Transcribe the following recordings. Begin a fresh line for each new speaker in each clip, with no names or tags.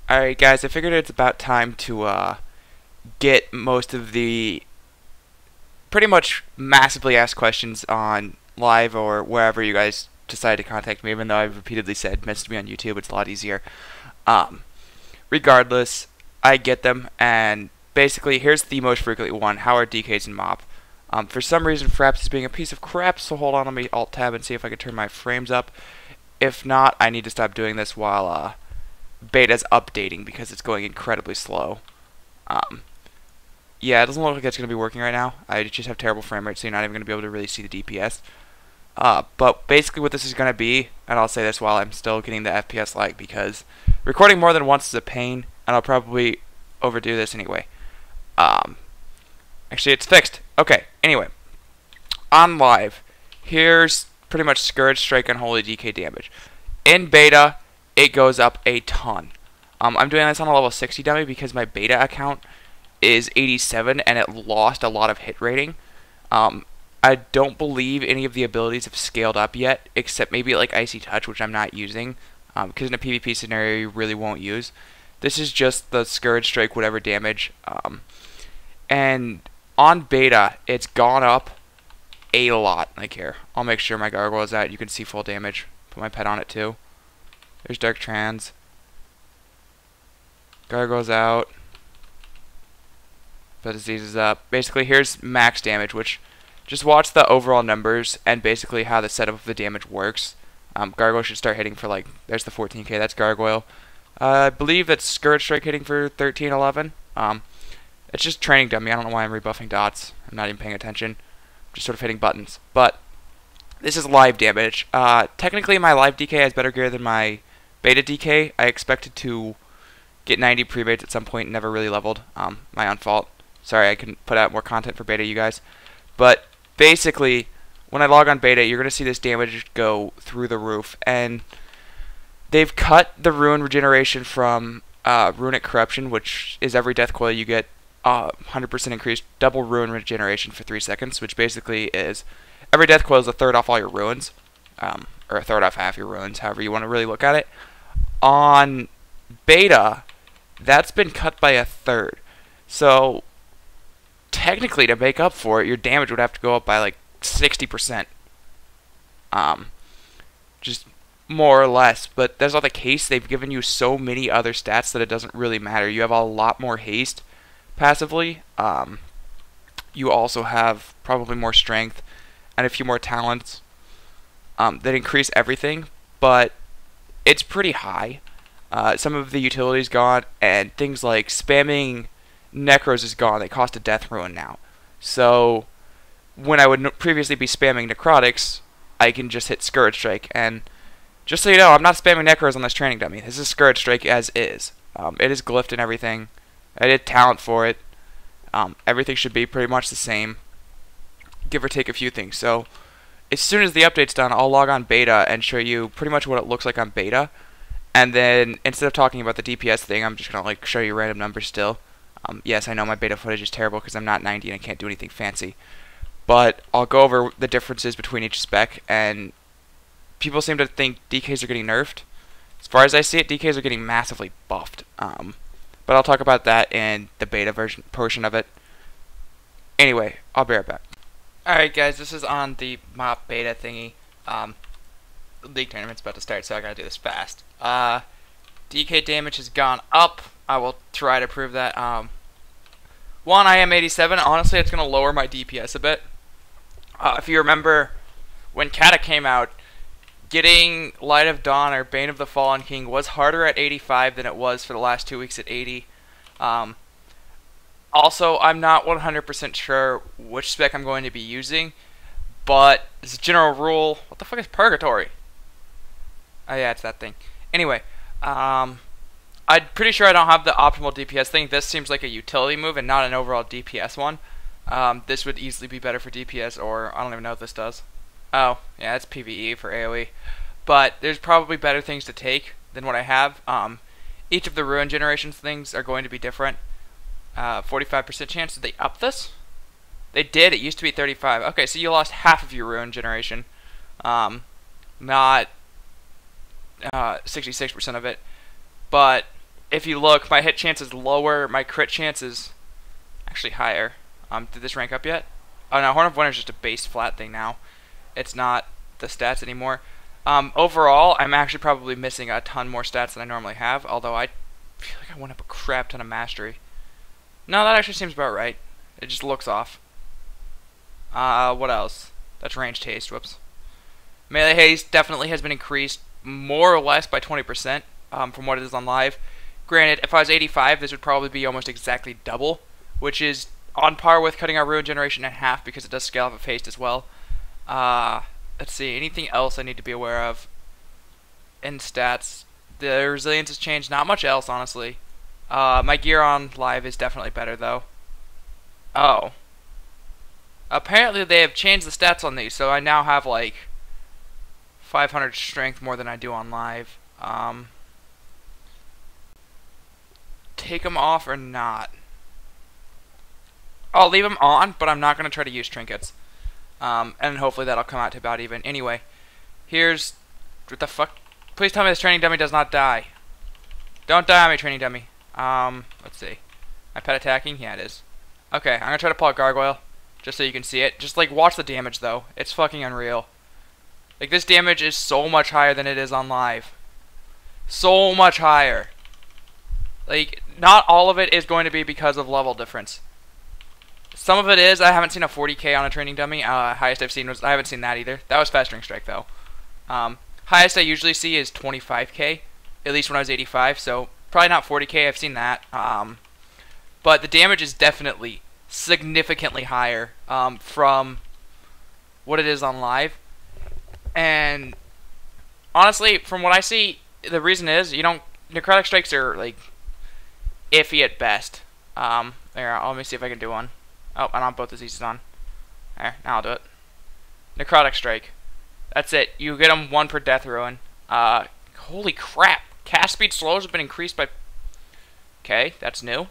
Alright guys, I figured it's about time to get most of the pretty much massively asked questions on live or wherever you guys decide to contact me, even though I've repeatedly said message me on YouTube, it's a lot easier. Um, Regardless, I get them, and basically here's the most frequently one: how are DKs in MoP? For some reason Fraps is being a piece of crap, so hold on, let me alt tab and see if I can turn my frames up. If not, I need to stop doing this while beta's updating because it's going incredibly slow. Um, yeah, it doesn't look like it's going to be working right now. I just have terrible frame rate, so you're not even going to be able to really see the DPS. But basically what this is going to be, and I'll say this while I'm still getting the FPS lag, because recording more than once is a pain, and I'll probably overdo this anyway. Actually, it's fixed. Okay, anyway. On live, here's pretty much Scourge, Strike, Unholy DK damage. In beta, it goes up a ton. I'm doing this on a level 60 dummy because my beta account is 87 and it lost a lot of hit rating. I don't believe any of the abilities have scaled up yet, except maybe like Icy Touch, which I'm not using, because in a PvP scenario you really won't use. This is just the Scourge, Strike, whatever damage. And on beta, it's gone up a lot. Like here, I'll make sure my gargoyle is out. You can see full damage. Put my pet on it too. There's Dark Trans. Gargoyle's out. The disease is up. Basically, here's max damage, which just watch the overall numbers and basically how the setup of the damage works. Gargoyle should start hitting for like, there's the 14k, that's Gargoyle. I believe that's Scourge Strike hitting for 13, 11. It's just training dummy. I don't know why I'm rebuffing dots. I'm not even paying attention. I'm just sort of hitting buttons. But this is live damage. Technically, my live DK has better gear than my beta DK. I expected to get 90 premades at some point, never really leveled. My own fault. Sorry, I can put out more content for beta, you guys. But basically, when I log on beta, you're going to see this damage go through the roof. And they've cut the rune regeneration from runic corruption, which is every death coil you get 100% increased double rune regeneration for 3 seconds, which basically is every death coil is a third off all your runes, or a third off half your runes, however you want to really look at it. On beta, that's been cut by a third. So technically, to make up for it, your damage would have to go up by like 60%. Just more or less, but that's not the case. They've given you so many other stats that it doesn't really matter. You have a lot more haste passively. You also have probably more strength and a few more talents that increase everything, but it's pretty high. Some of the utility's gone, and things like spamming Necros is gone. They cost a death rune now. So when I would previously be spamming Necrotics, I can just hit Scourge Strike. And just so you know, I'm not spamming Necros on this training dummy. This is Scourge Strike as is. It is glyphed and everything. I did talent for it. Everything should be pretty much the same, give or take a few things. So as soon as the update's done, I'll log on beta and show you pretty much what it looks like on beta. And then instead of talking about the DPS thing, I'm just gonna like show you random numbers still. Yes, I know my beta footage is terrible because I'm not 90 and I can't do anything fancy. But I'll go over the differences between each spec, and people seem to think DKs are getting nerfed. As far as I see it, DKs are getting massively buffed. But I'll talk about that in the beta version portion of it. Anyway, I'll be right back. Alright guys, this is on the MoP beta thingy. The league tournament's about to start, so I gotta do this fast. DK damage has gone up. I will try to prove that. One, I am 87. Honestly, it's gonna lower my DPS a bit. If you remember, when Kata came out, getting Light of Dawn or Bane of the Fallen King was harder at 85 than it was for the last 2 weeks at 80. Also, I'm not 100% sure which spec I'm going to be using, but as a general rule, what the fuck is Purgatory? Oh yeah, it's that thing. Anyway, I'm pretty sure I don't have the optimal DPS thing. This seems like a utility move and not an overall DPS one. This would easily be better for DPS, or I don't even know what this does. Oh, yeah, it's PvE for AoE. But there's probably better things to take than what I have. Each of the rune generation things are going to be different. 45% chance. Did they up this? They did. It used to be 35. Okay, so you lost half of your rune generation. Not 66% of it. But if you look, my hit chance is lower, my crit chance is actually higher. Did this rank up yet? Oh no, Horn of Winter is just a base flat thing now. It's not the stats anymore. Overall, I'm actually probably missing a ton more stats than I normally have, although I feel like I went up a crap ton of mastery. No, that actually seems about right. It just looks off. What else? That's ranged haste, whoops. Melee haste definitely has been increased more or less by 20% from what it is on live. Granted, if I was 85, this would probably be almost exactly double, which is on par with cutting our ruin generation in half because it does scale off of haste as well. Let's see, anything else I need to be aware of in stats? The resilience has changed, not much else, honestly. My gear on live is definitely better, though. Oh. Apparently they have changed the stats on these, so I now have, like, 500 strength more than I do on live. Take them off or not? I'll leave them on, but I'm not going to try to use trinkets. And hopefully that'll come out to about even. Anyway, here's... What the fuck? Please tell me this training dummy does not die. Don't die on me, training dummy. Let's see. My pet attacking? Yeah, it is. Okay, I'm gonna try to pull a gargoyle, just so you can see it. Just, like, watch the damage, though. It's fucking unreal. Like, this damage is so much higher than it is on live. So much higher. Like, not all of it is going to be because of level difference. Some of it is. I haven't seen a 40k on a training dummy. Highest I've seen was... I haven't seen that either. That was festering strike, though. Highest I usually see is 25k. At least when I was 85, so probably not 40k. I've seen that. But the damage is definitely significantly higher from what it is on live. And honestly, from what I see, the reason is you don't... Necrotic strikes are, like, iffy at best. There, let me see if I can do one. Oh, I don't have both diseases on. There, now I'll do it. Necrotic strike. That's it. You get them 1 per death ruin. Holy crap. Cast speed slows have been increased by... Okay, that's new.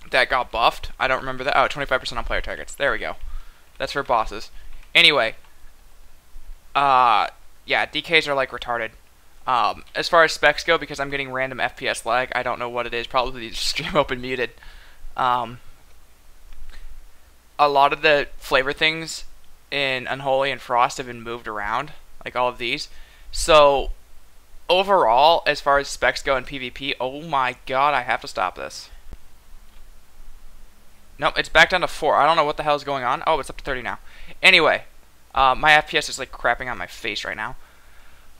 That got buffed. I don't remember that. Oh, 25% on player targets. There we go. That's for bosses. Anyway. Yeah, DKs are, like, retarded. As far as specs go, because I'm getting random FPS lag, I don't know what it is. Probably the stream open muted. A lot of the flavor things in Unholy and Frost have been moved around, like all of these. So, overall, as far as specs go in PvP, oh my god, I have to stop this. Nope, it's back down to 4. I don't know what the hell is going on. Oh, it's up to 30 now. Anyway, my FPS is like crapping on my face right now.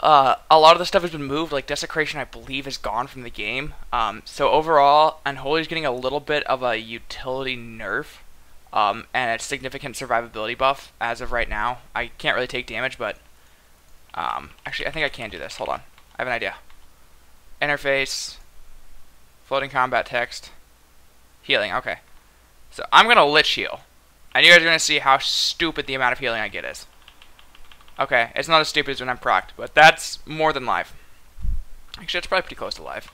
A lot of the stuff has been moved, like Desecration I believe is gone from the game. So overall, Unholy is getting a little bit of a utility nerf. And a significant survivability buff as of right now. I can't really take damage, but actually I think I can do this. Hold on. I have an idea. Interface, floating combat text, healing. Okay. So I'm going to Lich Heal. And you guys are going to see how stupid the amount of healing I get is. Okay, it's not as stupid as when I'm procced, but that's more than live. Actually, that's probably pretty close to live.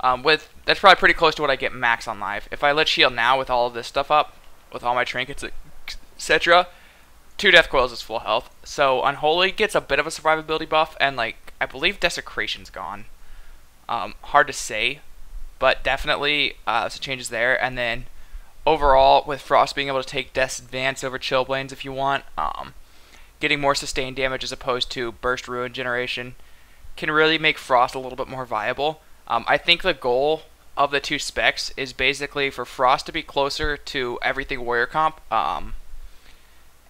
That's probably pretty close to what I get max on live. If I Lich Heal now with all of this stuff up, with all my trinkets, etc., 2 Death Coils is full health. So Unholy gets a bit of a survivability buff, and like I believe Desecration's gone. Hard to say, but definitely some changes there. And then overall, with Frost being able to take Death's Advance over Chillblains if you want, getting more sustained damage as opposed to burst ruin generation can really make Frost a little bit more viable. I think the goal of the 2 specs is basically for Frost to be closer to everything warrior comp,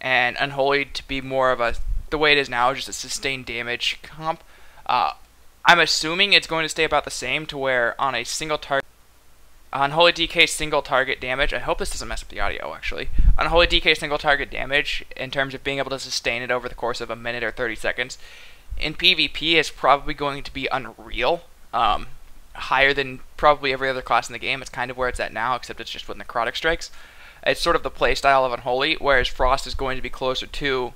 and Unholy to be more of a, the way it is now, just a sustained damage comp. I'm assuming it's going to stay about the same to where on a single target, Unholy DK single target damage, I hope this doesn't mess up the audio actually, Unholy DK single target damage in terms of being able to sustain it over the course of a minute or 30 seconds, in PvP is probably going to be unreal. Higher than probably every other class in the game. It's kind of where it's at now, except it's just with Necrotic Strikes. It's sort of the playstyle of Unholy, whereas Frost is going to be closer to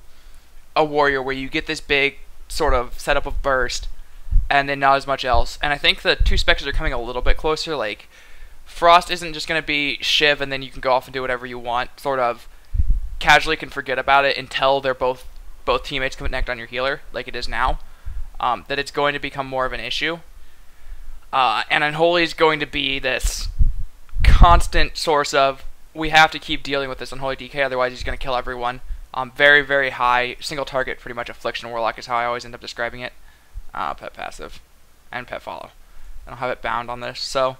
a warrior where you get this big sort of setup of burst, and then not as much else. And I think the 2 specs are coming a little bit closer. Like, Frost isn't just going to be Shiv and then you can go off and do whatever you want. Sort of casually can forget about it until they're both teammates connect on your healer, like it is now. That it's going to become more of an issue. And Unholy is going to be this constant source of, we have to keep dealing with this Unholy DK, otherwise he's going to kill everyone. Very, very high, single target, pretty much Affliction Warlock is how I always end up describing it. Pet passive, and pet follow. I don't have it bound on this, so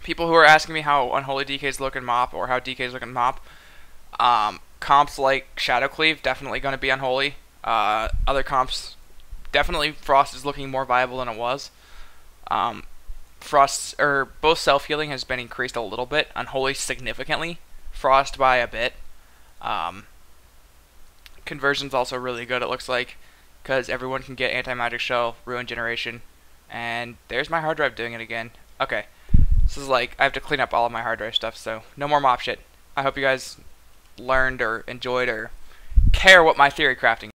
people who are asking me how Unholy DKs look in MoP, or how DKs look in MoP, comps like Shadow Cleave, definitely going to be Unholy. Other comps, definitely Frost is looking more viable than it was. Frost, or both self-healing has been increased a little bit, Unholy significantly, Frost by a bit. Conversion's also really good, it looks like, because everyone can get anti-magic shell, ruin generation, and there's my hard drive doing it again. Okay, this is like, I have to clean up all of my hard drive stuff, so no more MoP shit. I hope you guys learned or enjoyed or care what my theory crafting